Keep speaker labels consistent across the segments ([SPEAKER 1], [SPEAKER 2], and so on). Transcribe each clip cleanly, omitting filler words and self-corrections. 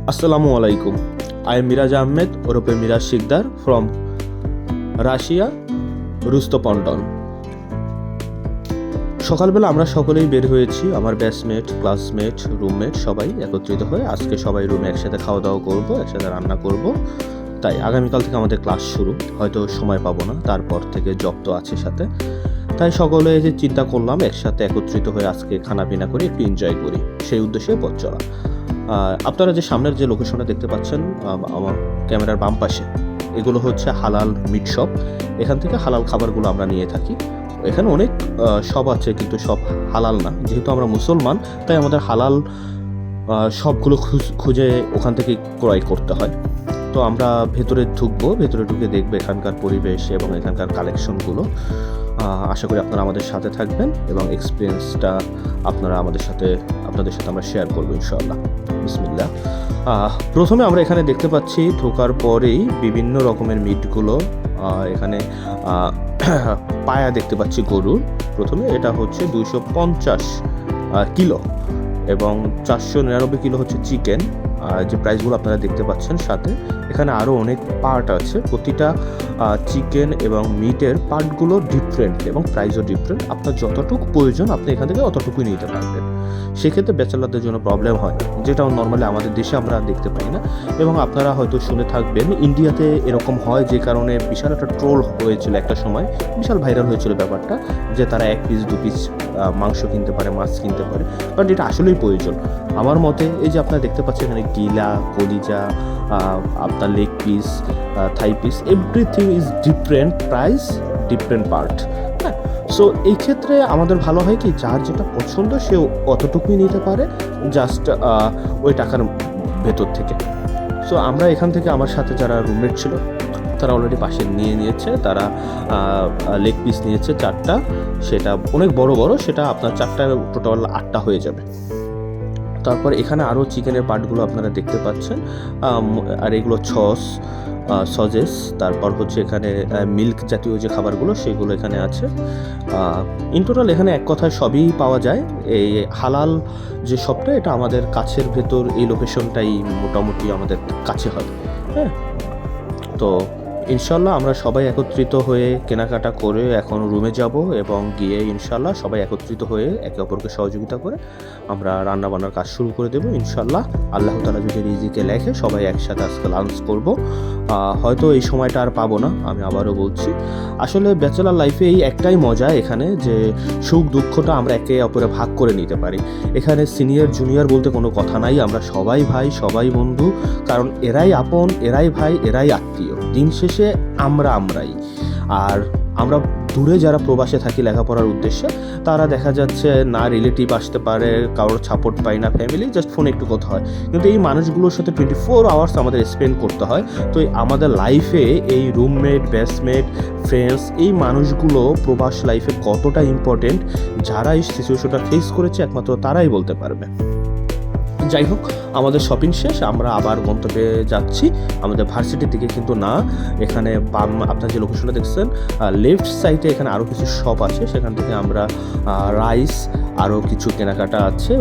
[SPEAKER 1] Assalamu alaikum. I am Miraj Ahmed, ওরফে Miraj Sikdar from Russia, রুস্তপন্টন। সকালবেলা আমরা সকলেই বের হয়েছি, আমার ব্যাচমেট, ক্লাসমেট, রুমমেট সবাই একত্রিত হয়ে আজকে সবাই রুমে একসাথে খাওয়া দাওয়া করবো, একসাথে রান্না করব। তাই আগামীকাল থেকে আমাদের ক্লাস শুরু, হয়তো সময় পাবো না, তারপর থেকে জব তো আছে সাথে। তাই সকলে যে চিন্তা করলাম একসাথে একত্রিত হয়ে আজকে খানাপিনা করে একটু এনজয় করি, সেই উদ্দেশ্যে পথ চলা। আপনারা যে সামনের যে লোকেশনটা দেখতে পাচ্ছেন আমার ক্যামেরার বাম পাশে, এগুলো হচ্ছে হালাল মিট শপ। এখান থেকে হালাল খাবারগুলো আমরা নিয়ে থাকি। এখানে অনেক শপ আছে, কিন্তু সব হালাল না। যেহেতু আমরা মুসলমান, তাই আমাদের হালাল সবগুলো খুঁজে ওখান থেকে ক্রয় করতে হয়। তো আমরা ভেতরে ঢুকে দেখবো এখানকার পরিবেশ এবং এখানকার কালেকশনগুলো। আশা করি আপনারা আমাদের সাথে থাকবেন এবং এক্সপিরিয়েন্সটা আপনাদের সাথে আমরা শেয়ার করবো ইনশাআল্লাহ। বিসমিল্লাহ। প্রথমে আমরা এখানে দেখতে পাচ্ছি ঢোকার পরেই বিভিন্ন রকমের মিটগুলো। এখানে পায়া দেখতে পাচ্ছি গরুর। প্রথমে এটা হচ্ছে 250 কিলো এবং 499 কিলো হচ্ছে চিকেন। যে প্রাইসগুলো আপনারা দেখতে পাচ্ছেন সাথে, এখানে আরও অনেক পার্ট আছে। প্রতিটা চিকেন এবং মিটের পার্টগুলো ডিফারেন্ট এবং প্রাইসও ডিফারেন্ট। আপনার যতটুকু প্রয়োজন আপনি এখান থেকে অতটুকুই নিতে পারবেন। সেক্ষেত্রে ব্যাচেলারদের জন্য প্রবলেম হয়, যেটাও নর্মালি আমাদের দেশে আমরা দেখতে পাই না। এবং আপনারা হয়তো শুনে থাকবেন ইন্ডিয়াতে এরকম হয়, যে কারণে বিশাল একটা ট্রোল হয়েছিল একটা সময়, বিশাল ভাইরাল হয়েছিল ব্যাপারটা, যে তারা 1 পিস 2 পিস মাংস কিনতে পারে, মাছ কিনতে পারে। বাট এটা আসলেই প্রয়োজন আমার মতে। এই যে আপনারা দেখতে পাচ্ছেন এখানে গিলা, কলিজা, আপনার leg piece, Thai piece, everything is different price, different part. হ্যাঁ, সো এই ক্ষেত্রে আমাদের ভালো হয় কি, যার যেটা পছন্দ সে অতটুকুই নিতে পারে, জাস্ট ওই টাকার ভেতর থেকে। সো আমরা এখান থেকে, আমার সাথে যারা রুমমেট ছিল তারা অলরেডি পাশে নিয়েছে। তারা লেগ পিস নিয়েছে 4টা, সেটা অনেক বড়, সেটা আপনার 4টা টোটাল 8টা হয়ে যাবে। তারপর এখানে আরও চিকেনের পার্টগুলো আপনারা দেখতে পাচ্ছেন, আর এগুলো সজেস। তারপর হচ্ছে এখানে মিল্ক জাতীয় যে খাবারগুলো সেগুলো এখানে আছে। ইন টোটাল এখানে এক কথায় সবই পাওয়া যায়। এই হালাল যে শপটা, এটা আমাদের কাছের ভেতর, এই লোকেশনটাই মোটামুটি আমাদের কাছে হয়। হ্যাঁ, তো ইনশাল্লাহ আমরা সবাই একত্রিত হয়ে কেনাকাটা করে এখন রুমে যাব এবং গিয়ে ইনশাল্লাহ সবাই একত্রিত হয়ে একে অপরকে সহযোগিতা করে আমরা রান্নাবান্নার কাজ শুরু করে দেবো ইনশাল্লাহ। আল্লাহ তাআলা যদি রিজিকে লেখে সবাই একসাথে আজকে লাঞ্চ করব। হয়তো এই সময়টা আর পাবো না, আমি আবারও বলছি। আসলে ব্যাচেলার লাইফে এই একটাই মজা এখানে, যে সুখ দুঃখটা আমরা একে অপরে ভাগ করে নিতে পারি। এখানে সিনিয়র জুনিয়র বলতে কোনো কথা নাই, আমরা সবাই ভাই, সবাই বন্ধু। কারণ এরাই আপন, এরাই ভাই, এরাই আত্মীয়। দিন শেষে আমরাই। আর আমরা দূরে যারা প্রবাসে থাকি লেখাপড়ার উদ্দেশ্যে, তারা দেখা যাচ্ছে না রিলেটিভ আসতে পারে, কারোর সাপোর্ট পাই না, ফ্যামিলি জাস্ট ফোনে একটু কথা হয়। কিন্তু এই মানুষগুলোর সাথে 24 আওয়ার্স আমাদের স্পেন্ড করতে হয়। তো আমাদের লাইফে এই রুমমেট, ব্যাচমেট, ফ্রেন্ডস, এই মানুষগুলো প্রবাস লাইফে কতটা ইম্পর্টেন্ট, যারা এই সিচুয়েশনটা ফেস করেছে একমাত্র তারাই বলতে পারবে। যাই হোক, আমাদের শপিং শেষ, আমরা আবার গন্তব্যে যাচ্ছি, আমাদের ভার্সিটির দিকে কিন্তু না। এখানে আপনার যে লোকেশনটা দেখছেন লেফট সাইডে, এখানে আরও কিছু শপ আছে, সেখান থেকে আমরা রাইস, আরও কিছু কেনাকাটা আছে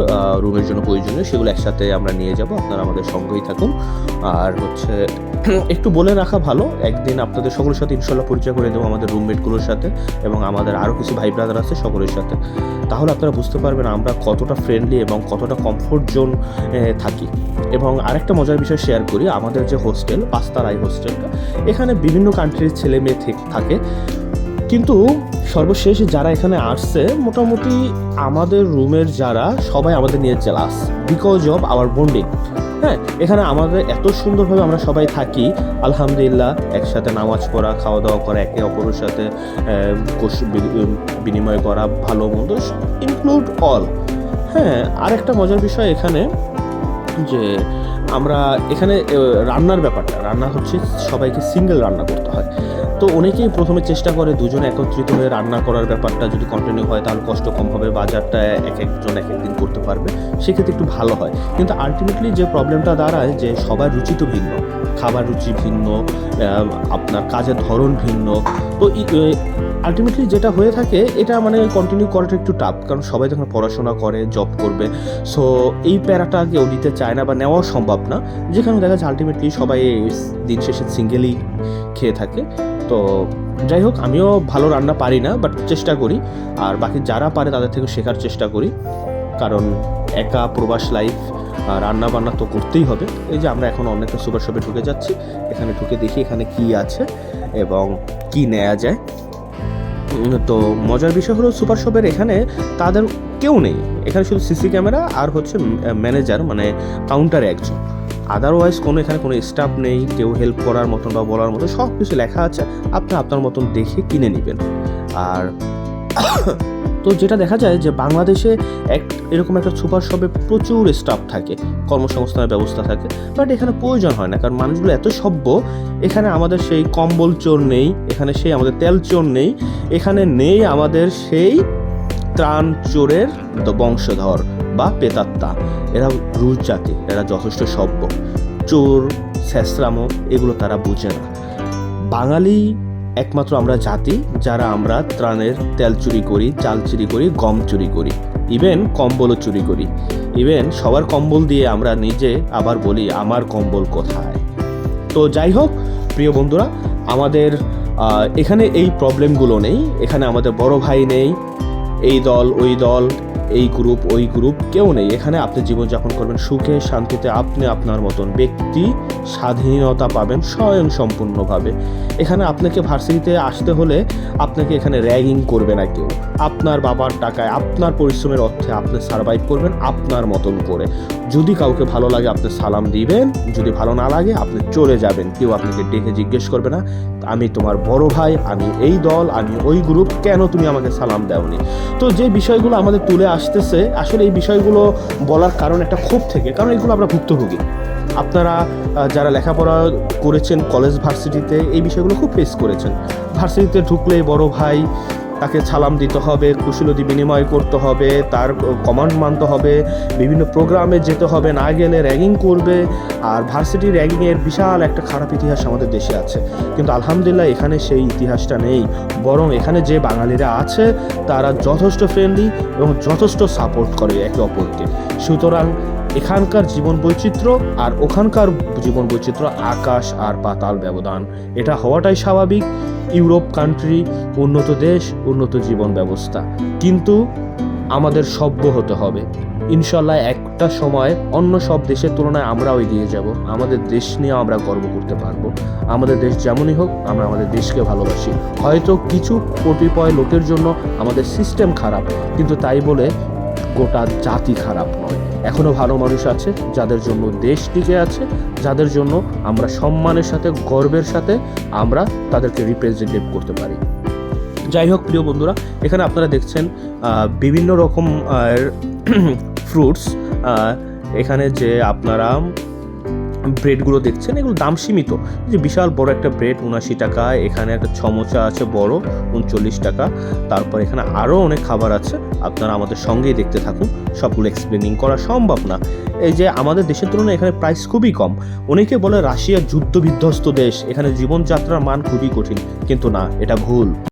[SPEAKER 1] রুমের জন্য প্রয়োজনীয়, সেগুলো একসাথে আমরা নিয়ে যাব। আপনারা আমাদের সঙ্গেই থাকুন। আর হচ্ছে একটু বলে রাখা ভালো, একদিন আপনাদের সকলের সাথে ইনশাল্লাহ পরিচয় করে দেবো, আমাদের রুমমেটগুলোর সাথে এবং আমাদের আরও কিছু ভাই ব্রাদার আছে সকলের সাথে। তাহলে আপনারা বুঝতে পারবেন আমরা কতটা ফ্রেন্ডলি এবং কতটা কমফোর্ট জোন থাকি। এবং আরেকটা মজার বিষয় শেয়ার করি, আমাদের যে হোস্টেল, পাঁচতলাই হোস্টেলটা, এখানে বিভিন্ন কান্ট্রির ছেলে মেয়ে থাকে। কিন্তু সর্বশেষ যারা এখানে আসছে, মোটামুটি আমাদের রুমের যারা সবাই আমাদের নিয়ে jealous, because of our bonding. হ্যাঁ, এখানে আমাদের এত সুন্দরভাবে আমরা সবাই থাকি আলহামদুলিল্লাহ। একসাথে নামাজ পড়া, খাওয়া দাওয়া করা, একে অপরের সাথে বিনিময় করা, ভালো মন্দ ইনক্লুড অল। হ্যাঁ, আরেকটা মজার বিষয় এখানে, যে আমরা এখানে রান্নার ব্যাপারটা, রান্না হচ্ছে সবাইকে সিঙ্গেল রান্না করতে হয়। তো অনেকেই প্রথমে চেষ্টা করে দুজনে একত্রিত হয়ে রান্না করার ব্যাপারটা যদি কন্টিনিউ হয় তাহলে কষ্ট কম হবে, বাজারটা এক একজন এক একদিন করতে পারবে, সেক্ষেত্রে একটু ভালো হয়। কিন্তু আলটিমেটলি যে প্রবলেমটা দাঁড়ায়, যে সবার রুচি তো ভিন্ন, খাবার রুচি ভিন্ন, আপনার কাজের ধরন ভিন্ন। তো আলটিমেটলি যেটা হয়ে থাকে এটা মানে কন্টিনিউ করাটা একটু টাফ, কারণ সবাই যখন পড়াশোনা করে জব করবে, সো এই প্যারাটা কেউ নিতে চায় না বা নেওয়াও সম্ভব না, যেখানে দেখা যাচ্ছে আলটিমেটলি সবাই দিন শেষে সিঙ্গেলই খেয়ে থাকে। তো যাই হোক, আমিও ভালো রান্না পারি না, বাট চেষ্টা করি, আর বাকি যারা পারে তাদের থেকে শেখার চেষ্টা করি, কারণ একা প্রবাস লাইফ, রান্না বান্না তো করতেই হবে। এই যে আমরা এখন অনেকটা সুপার শপে ঢুকে যাচ্ছি, এখানে ঢুকে দেখি এখানে কি আছে এবং কি নেওয়া যায়। তো মজার বিষয় হলো সুপার শপের এখানে তাদের কেউ নেই, এখানে শুধু সিসি ক্যামেরা আর হচ্ছে ম্যানেজার মানে কাউন্টারে একজন, আদারওয়াইজ এখানে কোনো স্টাফ নেই, কেউ হেল্প করার মতন বা বলার মতো, সব কিছু লেখা আছে, আপনি আপনার মতন দেখে কিনে নেবেন। আর তো যেটা দেখা যায় যে বাংলাদেশে এরকম একটা সুপার শপে প্রচুর স্টাফ থাকে, কর্মসংস্থানের ব্যবস্থা থাকে, বাট এখানে প্রয়োজন হয় না, কারণ মানুষগুলো এত সভ্য। এখানে আমাদের সেই কম্বল চোর নেই, এখানে সেই আমাদের তেল চোর নেই, এখানে নেই আমাদের সেই ত্রাণ চোরের বংশধর বা পেতাত্তা। এরা রুশ জাতি, এরা যথেষ্ট সভ্য। চোর ছেঁচড়ামো এগুলো তারা বুঝে না। বাঙালি একমাত্র আমরা জাতি যারা আমরা ত্রাণের তেল চুরি করি, চাল চুরি করি, গম চুরি করি, ইভেন কম্বলও চুরি করি। ইভেন সবার কম্বল দিয়ে আমরা নিজে আবার বলি আমার কম্বল কোথায়। তো যাই হোক প্রিয় বন্ধুরা, আমাদের এখানে এই প্রবলেমগুলো নেই, এখানে আমাদের বড় ভাই নেই, এই দল ওই দল, এই গ্রুপ ওই গ্রুপ কেউ নেই। এখানে আপনি জীবনযাপন করবেন সুখে শান্তিতে, আপনি আপনার মতন ব্যক্তি স্বাধীনতা পাবেন স্বয়ং সম্পূর্ণভাবে। এখানে আপনাকে ভার্সিটিতে আসতে হলে আপনাকে এখানে র্যাগিং করবে না কেউ, আপনার বাবার টাকায় আপনার পরিশ্রমের অর্থে আপনি সার্ভাইভ করবেন আপনার মতন করে। যদি কাউকে ভালো লাগে আপনি সালাম দিবেন, যদি ভালো না লাগে আপনি চলে যাবেন, কেউ আপনাকে ডেকে জিজ্ঞেস করবে না আমি তোমার বড় ভাই, আমি এই দল, আমি ওই গ্রুপ, কেন তুমি আমাকে সালাম দাওনি। তো যে বিষয়গুলো আমাদের তুলে আসতেছে, আসলে এই বিষয়গুলো বলার কারণ একটা ক্ষোভ থেকে, কারণ এগুলো আমরা ভুক্তভোগী। আপনারা যারা লেখাপড়া করেছেন কলেজ ভার্সিটিতে এই বিষয়গুলো খুব ফেস করেছেন। ভার্সিটিতে ঢুকলে বড় ভাই তাকে সালাম দিতে হবে, কুশলতি বিনিময় করতে হবে, তার কমান্ড মানতে হবে, বিভিন্ন প্রোগ্রামে যেতে হবে, না গেলে র্যাগিং করবে। আর ভার্সিটি র্যাগিংয়ের বিশাল একটা খারাপ ইতিহাস আমাদের দেশে আছে, কিন্তু আলহামদুলিল্লাহ এখানে সেই ইতিহাসটা নেই, বরং এখানে যে বাঙালিরা আছে তারা যথেষ্ট ফ্রেন্ডলি এবং যথেষ্ট সাপোর্ট করে একে অপরকে। সুতরাং এখানকার জীবন বৈচিত্র্য আর ওখানকার জীবন বৈচিত্র্য আকাশ আর পাতাল ব্যবধান, এটা হওয়াটাই স্বাভাবিক। ইউরোপ কান্ট্রি, উন্নত দেশ, উন্নত জীবন ব্যবস্থা, কিন্তু আমাদের সভ্য হতে হবে। ইনশাল্লাহ একটা সময় অন্য সব দেশের তুলনায় আমরাও এগিয়ে যাব, আমাদের দেশ নিয়ে আমরা গর্ব করতে পারবো। আমাদের দেশ যেমনই হোক আমরা আমাদের দেশকে ভালোবাসি। হয়তো কিছু কতিপয় লোকের জন্য আমাদের সিস্টেম খারাপ, কিন্তু তাই বলে গোটা জাতি খারাপ নয়। এখনও ভালো মানুষ আছে যাদের জন্য দেশ টিকে আছে, যাদের জন্য আমরা সম্মানের সাথে গর্বের সাথে আমরা তাদেরকে রিপ্রেজেন্টেট করতে পারি। যাই হোক প্রিয় বন্ধুরা, এখানে আপনারা দেখছেন বিভিন্ন রকম ফ্রুটস। এখানে যে আপনারা ব্রেডগুলো দেখছেন এগুলো দাম সীমিত, যে বিশাল বড় একটা ব্রেড 79 টাকা, এখানে একটা ছমোচা আছে বড় 39 টাকা, তারপর এখানে আরও অনেক খাবার আছে, আপনারা আমাদের সঙ্গেই দেখতে থাকুন, সবগুলো এক্সপ্লেনিং করা সম্ভব না। এই যে আমাদের দেশের তুলনায় এখানে প্রাইস খুবই কম। অনেকে বলে রাশিয়া যুদ্ধ বিধ্বস্ত দেশ, এখানে জীবনযাত্রার মান খুবই কঠিন, কিন্তু না, এটা ভুল।